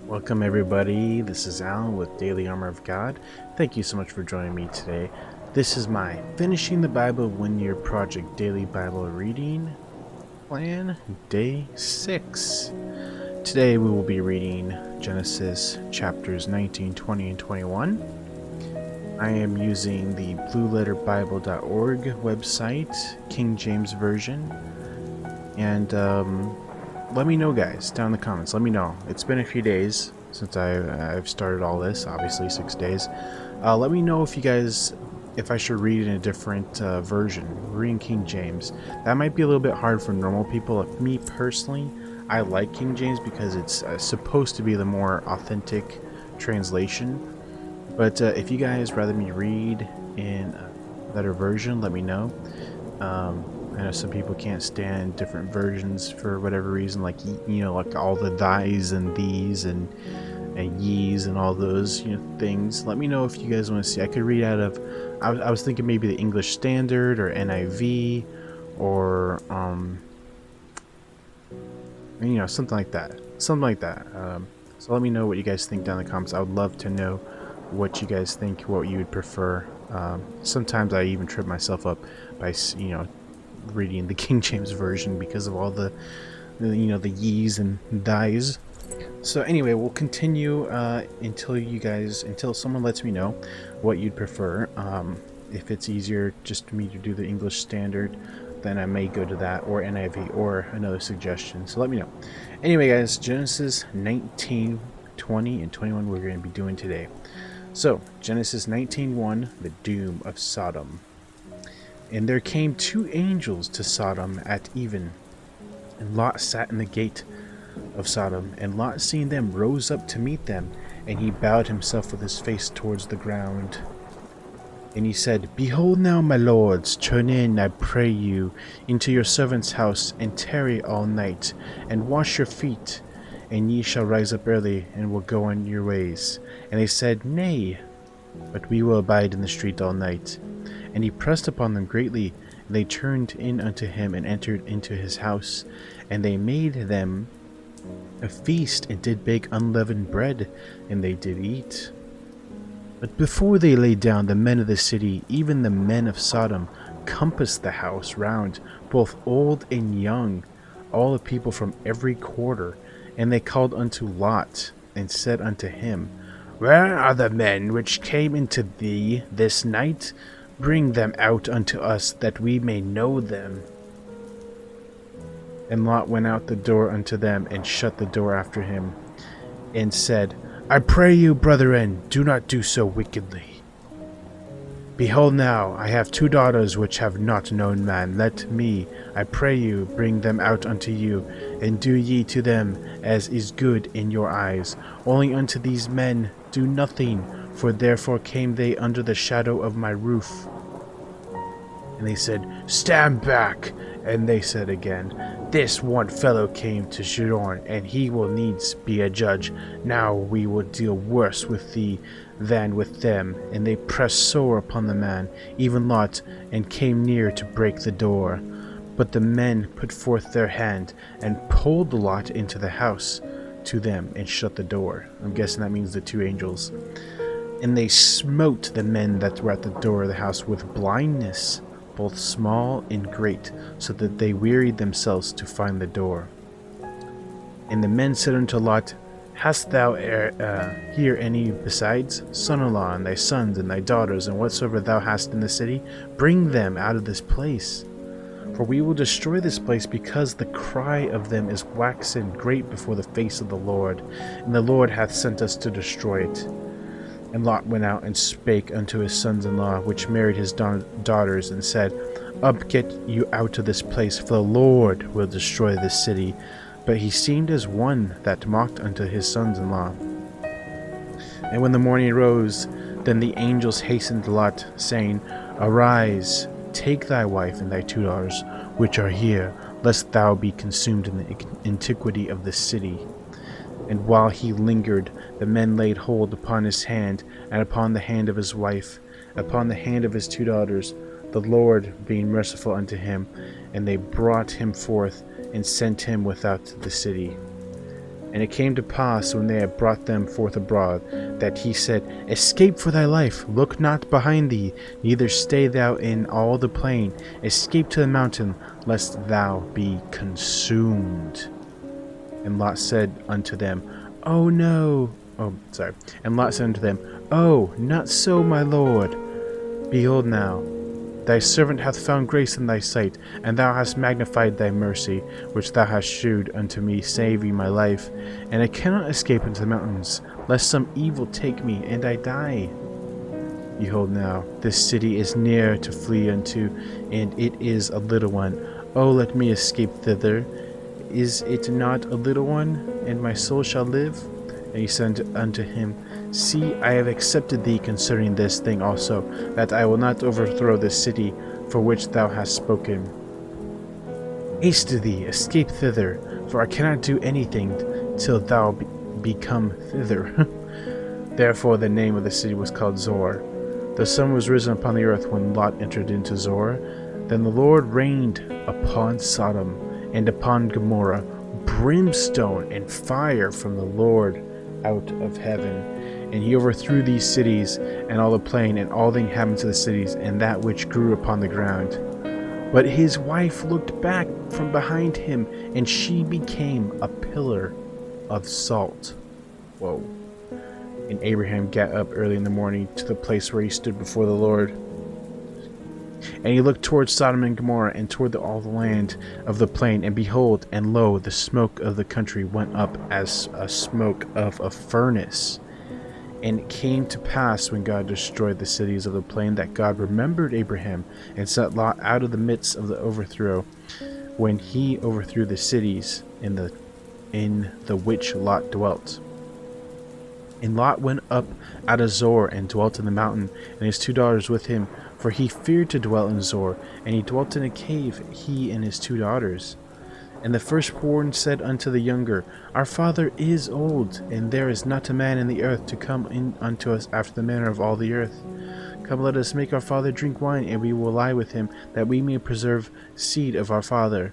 Welcome everybody, this is Al with Daily Armor of God. Thank you so much for joining me today. This is my Finishing the Bible 1 Year Project Daily Bible Reading Plan, Day 6. Today we will be reading Genesis chapters 19, 20, and 21. I am using the blueletterbible.org website, King James Version, and let me know, guys, down in the comments. Let me know. It's been a few days since I've started all this, obviously 6 days. Let me know if I should read in a different version, reading King James. That might be a little bit hard for normal people. Me personally, I like King James because it's supposed to be the more authentic translation. But if you guys rather me read in a better version, let me know. I know some people can't stand different versions for whatever reason, like, you know, like all the thys and these and ye's and all those, you know, things. Let me know if you guys want to see. I could read out of, I was thinking maybe the English Standard or NIV or, you know, something like that. So let me know what you guys think down in the comments. I would love to know what you guys think, what you would prefer. Sometimes I even trip myself up by, you know, reading the King James Version because of all the you know, the ye's and thys. So anyway, we'll continue until someone lets me know what you'd prefer. If it's easier just for me to do the English Standard, then I may go to that, or NIV, or another suggestion. So let me know. Anyway, guys, Genesis 19, 20, and 21 we're going to be doing today. So Genesis 19:1, the doom of Sodom. And there came 2 angels to Sodom at even, and Lot sat in the gate of Sodom. And Lot, seeing them, rose up to meet them, and he bowed himself with his face towards the ground. And he said, Behold now, my lords, turn in, I pray you, into your servant's house, and tarry all night, and wash your feet, and ye shall rise up early, and will go on your ways. And they said, Nay, but we will abide in the street all night. And he pressed upon them greatly, and they turned in unto him, and entered into his house. And they made them a feast, and did bake unleavened bread, and they did eat. But before they lay down, the men of the city, even the men of Sodom, compassed the house round, both old and young, all the people from every quarter. And they called unto Lot, and said unto him, Where are the men which came into thee this night? Bring them out unto us, that we may know them. And Lot went out the door unto them, and shut the door after him, and said, I pray you, brethren, do not do so wickedly. Behold now, I have 2 daughters which have not known man. Let me, I pray you, bring them out unto you, and do ye to them as is good in your eyes. Only unto these men do nothing, for therefore came they under the shadow of my roof. And they said, Stand back. And they said again, This one fellow came to Sodom, and he will needs be a judge. Now we will deal worse with thee than with them. And they pressed sore upon the man, even Lot, and came near to break the door. But the men put forth their hand, and pulled Lot into the house to them, and shut the door. I'm guessing that means the 2 angels. And they smote the men that were at the door of the house with blindness, both small and great, so that they wearied themselves to find the door. And the men said unto Lot, Hast thou here any besides? Son-in-law, and thy sons, and thy daughters, and whatsoever thou hast in the city? Bring them out of this place. For we will destroy this place, because the cry of them is waxen great before the face of the Lord, and the Lord hath sent us to destroy it. And Lot went out and spake unto his sons-in-law, which married his daughters, and said, Up, get you out of this place, for the Lord will destroy this city. But he seemed as one that mocked unto his sons-in-law. And when the morning arose, then the angels hastened Lot, saying, Arise, take thy wife and thy 2 daughters, which are here, lest thou be consumed in the antiquity of this city. And while he lingered, the men laid hold upon his hand, and upon the hand of his wife, upon the hand of his 2 daughters. The the Lord being merciful unto him, and they brought him forth and sent him without the city. And it came to pass, when they had brought them forth abroad, that he said, Escape for thy life, look not behind thee, neither stay thou in all the plain. Escape to the mountain, lest thou be consumed. And Lot said unto them, Oh no. And Lot said unto them, Oh, not so, my lord. Behold now, thy servant hath found grace in thy sight, and thou hast magnified thy mercy, which thou hast shewed unto me, saving my life. And I cannot escape into the mountains, lest some evil take me, and I die. Behold now, this city is near to flee unto, and it is a little one. O let me escape thither. Is it not a little one, and my soul shall live? And he said unto him, See, I have accepted thee concerning this thing also, that I will not overthrow this city for which thou hast spoken. Haste thee, escape thither, for I cannot do anything till thou become thither. Therefore the name of the city was called Zor. The sun was risen upon the earth when Lot entered into Zor. Then the Lord rained upon Sodom and upon Gomorrah brimstone and fire from the Lord out of heaven. And he overthrew these cities, and all the plain, and all the inhabitants of the cities, and that which grew upon the ground. But his wife looked back from behind him, and she became a pillar of salt. Whoa. And Abraham got up early in the morning to the place where he stood before the Lord. And he looked toward Sodom and Gomorrah, and toward all the land of the plain, and behold, and lo, the smoke of the country went up as a smoke of a furnace. And it came to pass, when God destroyed the cities of the plain, that God remembered Abraham, and sent Lot out of the midst of the overthrow, when he overthrew the cities in the which Lot dwelt. And Lot went up out of Zor, and dwelt in the mountain, and his 2 daughters with him, for he feared to dwell in Zor, and he dwelt in a cave, he and his 2 daughters. And the firstborn said unto the younger, Our father is old, and there is not a man in the earth to come in unto us after the manner of all the earth. Come, let us make our father drink wine, and we will lie with him, that we may preserve seed of our father.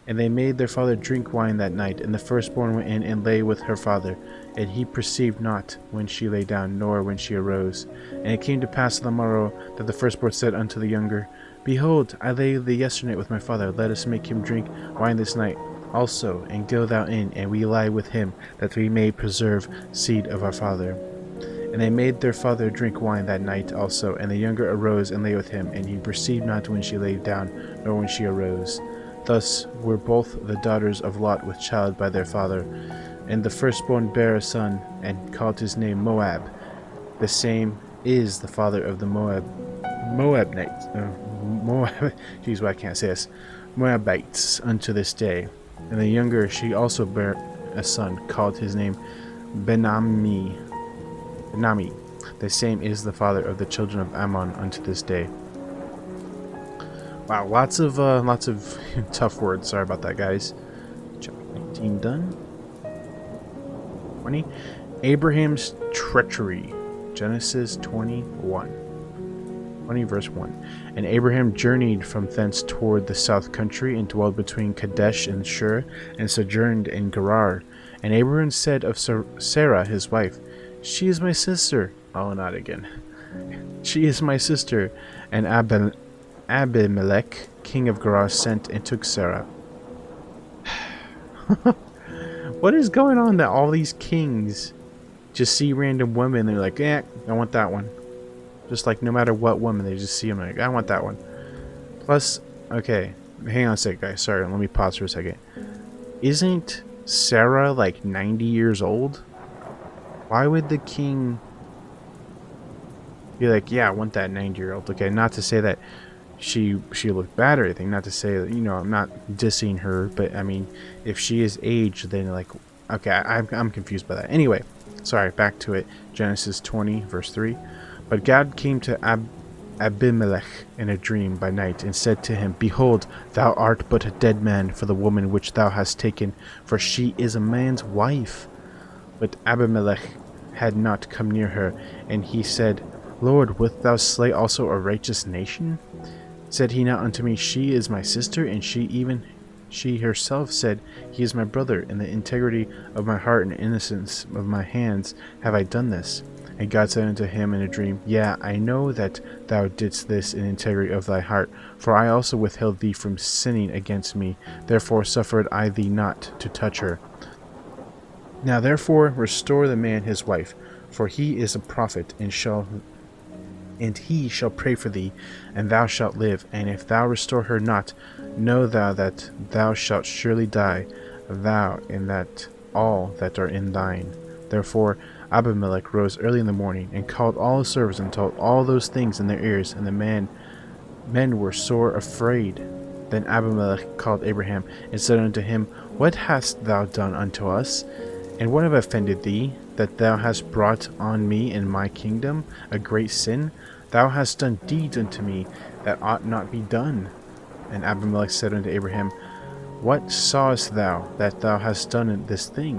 And they made their father drink wine that night, and the firstborn went in and lay with her father. And he perceived not when she lay down, nor when she arose. And it came to pass on the morrow, that the firstborn said unto the younger, Behold, I lay the yesternight with my father, let us make him drink wine this night also, and go thou in, and we lie with him, that we may preserve seed of our father. And they made their father drink wine that night also, and the younger arose and lay with him, and he perceived not when she lay down, nor when she arose. Thus were both the daughters of Lot with child by their father. And the firstborn bare a son, and called his name Moab. The same is the father of the Moabites. Jeez, why I can't say this. Moabites unto this day. And the younger she also bare a son, called his name Benami. The same is the father of the children of Ammon unto this day. Wow, lots of tough words. Sorry about that, guys. Chapter 19 done. 20. Abraham's treachery. Genesis 21. 20 verse 1. And Abraham journeyed from thence toward the south country, and dwelled between Kadesh and Shur, and sojourned in Gerar. And Abraham said of Sarah his wife, She is my sister. Oh, not again. She is my sister. And Abimelech, king of Gerar, sent and took Sarah. What is going on that all these kings just see random women, they're like, I want that one. Just like no matter what woman, they just see them like, I want that one. Plus, okay, hang on a sec, guys. Sorry, let me pause for a second. Isn't Sarah like 90 years old? Why would the king be like, yeah, I want that 90-year-old? Okay, not to say that she looked bad or anything, not to say that, I'm not dissing her, but I mean, if she is aged, then like, okay, I'm confused by that. Anyway, sorry, back to it. Genesis 20 verse 3. But God came to Abimelech in a dream by night, and said to him, Behold, thou art but a dead man for the woman which thou hast taken, for she is a man's wife. But Abimelech had not come near her, and he said, Lord, wilt thou slay also a righteous nation? Said he not unto me, She is my sister? And she herself said, He is my brother. In the integrity of my heart and innocence of my hands have I done this. And God said unto him in a dream, Yea, I know that thou didst this in integrity of thy heart, for I also withheld thee from sinning against me. Therefore suffered I thee not to touch her. Now therefore restore the man his wife, for he is a prophet, and he shall pray for thee, and thou shalt live. And if thou restore her not, know thou that thou shalt surely die, thou and that all that are in thine. Therefore Abimelech rose early in the morning, and called all his servants, and told all those things in their ears, and the men were sore afraid. Then Abimelech called Abraham, and said unto him, What hast thou done unto us? And what have offended thee, that thou hast brought on me and my kingdom a great sin? Thou hast done deeds unto me that ought not be done. And Abimelech said unto Abraham, What sawest thou that thou hast done this thing?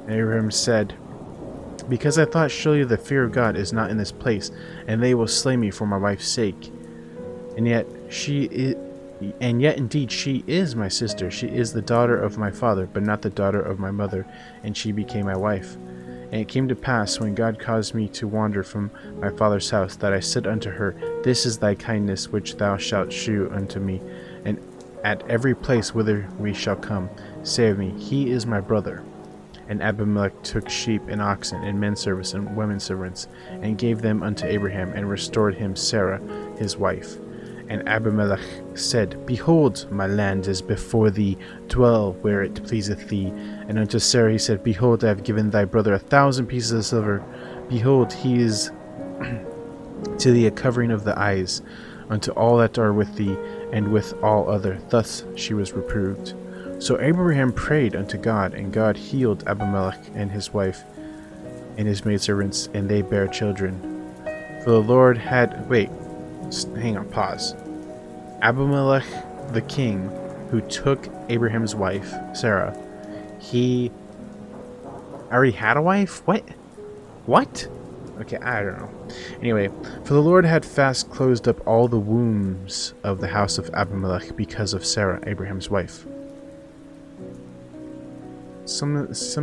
And Abraham said, Because I thought surely the fear of God is not in this place, and they will slay me for my wife's sake. And yet indeed she is my sister. She is the daughter of my father, but not the daughter of my mother, and she became my wife. And it came to pass, when God caused me to wander from my father's house, that I said unto her, This is thy kindness which thou shalt shew unto me, and at every place whither we shall come, say of me, He is my brother. And Abimelech took sheep and oxen and men servants and women servants, and gave them unto Abraham, and restored him Sarah his wife. And Abimelech said, Behold, my land is before thee, dwell where it pleaseth thee. And unto Sarah he said, Behold, I have given thy brother 1,000 pieces of silver. Behold, he is to thee a covering of the eyes, unto all that are with thee, and with all other. Thus she was reproved. So Abraham prayed unto God, and God healed Abimelech and his wife and his maidservants, and they bare children. For the Lord had... hang on, pause. Abimelech the king, who took Abraham's wife, Sarah, he already had a wife? What? Okay, I don't know. Anyway, for the Lord had fast closed up all the wombs of the house of Abimelech because of Sarah, Abraham's wife. Some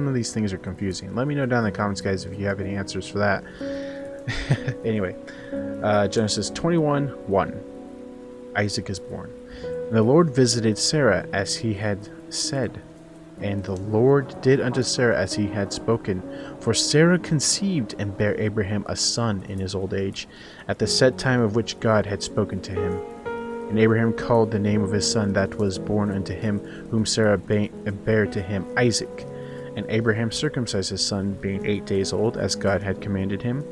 of these things are confusing. Let me know down in the comments, guys, if you have any answers for that. Anyway, Genesis 21:1. Isaac is born. And the Lord visited Sarah as he had said, and the Lord did unto Sarah as he had spoken. For Sarah conceived and bare Abraham a son in his old age, at the set time of which God had spoken to him. And Abraham called the name of his son that was born unto him, whom Sarah bare to him, Isaac. And Abraham circumcised his son, being 8 days old, as God had commanded him.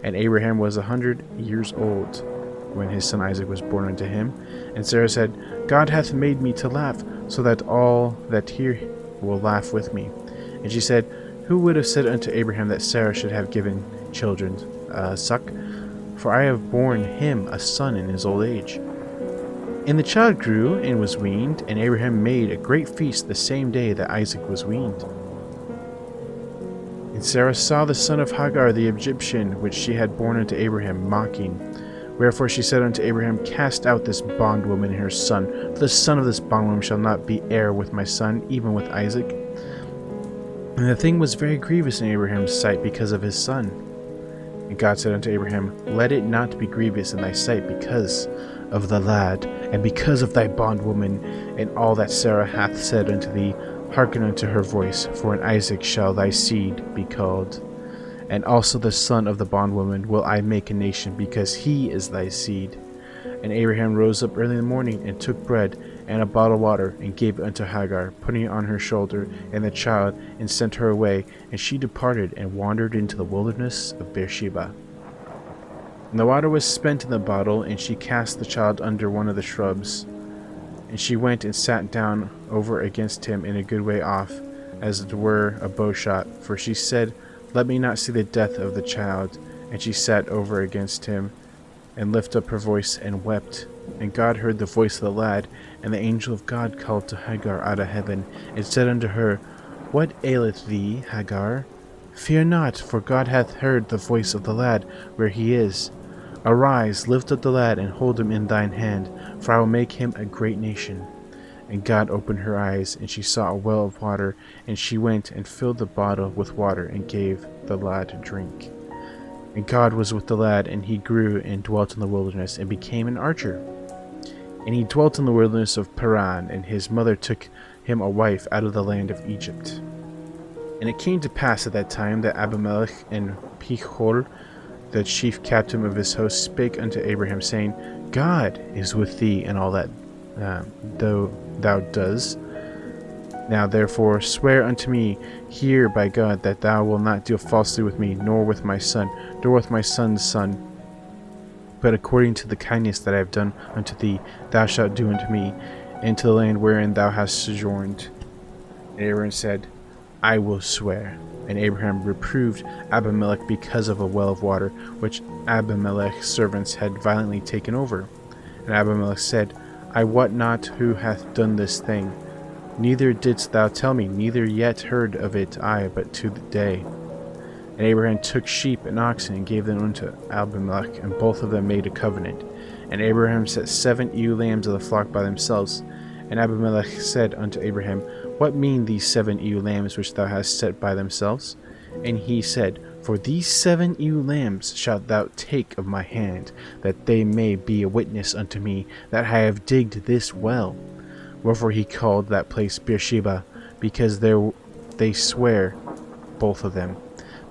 And Abraham was 100 years old when his son Isaac was born unto him. And Sarah said, God hath made me to laugh, so that all that hear will laugh with me. And she said, Who would have said unto Abraham that Sarah should have given children suck? For I have borne him a son in his old age. And the child grew and was weaned, and Abraham made a great feast the same day that Isaac was weaned. And Sarah saw the son of Hagar the Egyptian, which she had borne unto Abraham, mocking. Wherefore she said unto Abraham, Cast out this bondwoman and her son, for the son of this bondwoman shall not be heir with my son, even with Isaac. And the thing was very grievous in Abraham's sight because of his son. And God said unto Abraham, Let it not be grievous in thy sight because of the lad, and because of thy bondwoman, and all that Sarah hath said unto thee, hearken unto her voice, for in Isaac shall thy seed be called. And also the son of the bondwoman will I make a nation, because he is thy seed. And Abraham rose up early in the morning, and took bread and a bottle of water, and gave it unto Hagar, putting it on her shoulder and the child, and sent her away. And she departed, and wandered into the wilderness of Beersheba. And the water was spent in the bottle, and she cast the child under one of the shrubs. And she went and sat down over against him in a good way off, as it were a bow shot. For she said, Let me not see the death of the child. And she sat over against him, and lifted up her voice, and wept. And God heard the voice of the lad. And the angel of God called to Hagar out of heaven, and said unto her, What aileth thee, Hagar? Fear not, for God hath heard the voice of the lad where he is. Arise, lift up the lad, and hold him in thine hand, for I will make him a great nation. And God opened her eyes, and she saw a well of water, and she went and filled the bottle with water, and gave the lad to drink. And God was with the lad, and he grew and dwelt in the wilderness, and became an archer. And he dwelt in the wilderness of Paran, and his mother took him a wife out of the land of Egypt. And it came to pass at that time that Abimelech and Pichol, the chief captain of his host, spake unto Abraham, saying, God is with thee in all that thou doest. Now therefore swear unto me here by God that thou wilt not deal falsely with me, nor with my son, nor with my son's son, but according to the kindness that I have done unto thee, thou shalt do unto me, and to the land wherein thou hast sojourned. And Abraham said, I will swear. And Abraham reproved Abimelech because of a well of water, which Abimelech's servants had violently taken over. And Abimelech said, I wot not who hath done this thing. Neither didst thou tell me, neither yet heard of it I but to the day. And Abraham took sheep and oxen and gave them unto Abimelech, and both of them made a covenant. And Abraham set 7 ewe lambs of the flock by themselves. And Abimelech said unto Abraham, What mean these 7 ewe lambs which thou hast set by themselves? And he said, For these 7 ewe lambs shalt thou take of my hand, that they may be a witness unto me that I have digged this well. Wherefore he called that place Beersheba, because there they swear, both of them.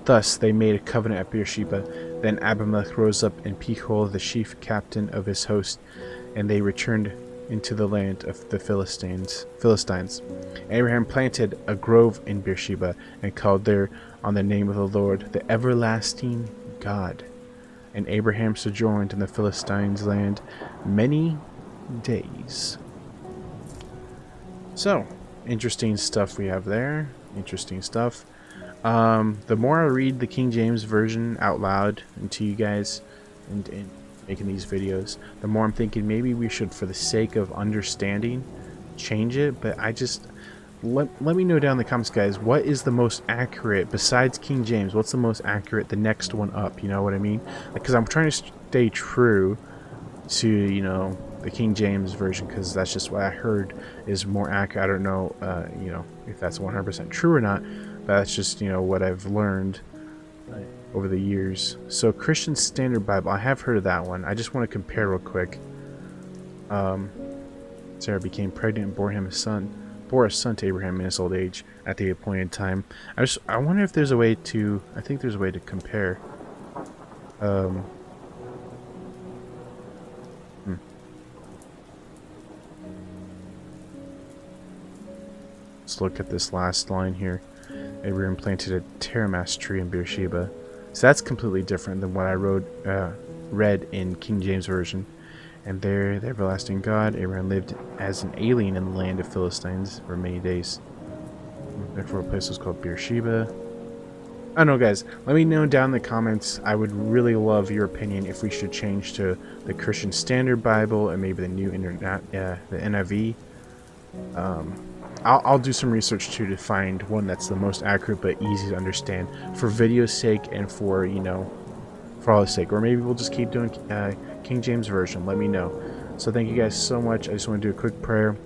Thus they made a covenant at Beersheba. Then Abimelech rose up, and Pichol, the chief captain of his host, and they returned into the land of the Philistines. Abraham planted a grove in Beersheba, and called there on the name of the Lord, the everlasting God. And Abraham sojourned in the Philistines' land many days. So, interesting stuff we have there. Interesting stuff. The more I read the King James Version out loud and to you guys, and making these videos, the more I'm thinking maybe we should, for the sake of understanding, change it. But I just let me know down in the comments, guys, what is the most accurate besides King James? What's the most accurate, the next one up, you know what I mean? Because I'm trying to stay true to, you know, the King James Version, because that's just what I heard is more accurate. I don't know, you know, if that's 100% true or not, but that's just, you know, what I've learned over the years. So Christian Standard Bible, I have heard of that one. I just want to compare real quick. Sarah became pregnant and bore a son to Abraham in his old age at the appointed time. I wonder if there's a way to, I think there's a way to compare. Let's look at this last line here. Abraham planted a teramas tree in Beersheba. So that's completely different than what I read in King James Version. And there, the everlasting God, Abraham lived as an alien in the land of Philistines for many days. Therefore, a place was called Beersheba. I don't know, guys. Let me know down in the comments. I would really love your opinion if we should change to the Christian Standard Bible and maybe the new the NIV. I'll do some research too to find one that's the most accurate but easy to understand for video's sake and for, you know, for all the sake. Or maybe we'll just keep doing King James Version. Let me know. So thank you guys so much. I just want to do a quick prayer.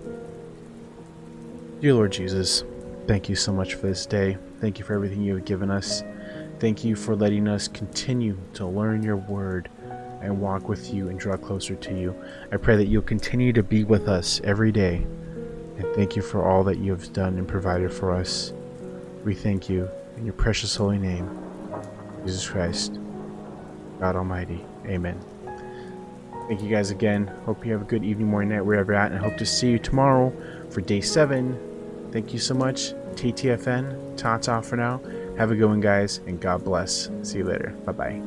Dear Lord Jesus, thank you so much for this day. Thank you for everything you have given us. Thank you for letting us continue to learn your word and walk with you and draw closer to you. I pray that you'll continue to be with us every day. And thank you for all that you have done and provided for us. We thank you in your precious holy name, Jesus Christ, God Almighty. Amen. Thank you guys again. Hope you have a good evening, morning, night, wherever you're at, and I hope to see you tomorrow for day 7. Thank you so much. TTFN, ta-ta for now. Have a good one, guys, and God bless. See you later. Bye-bye.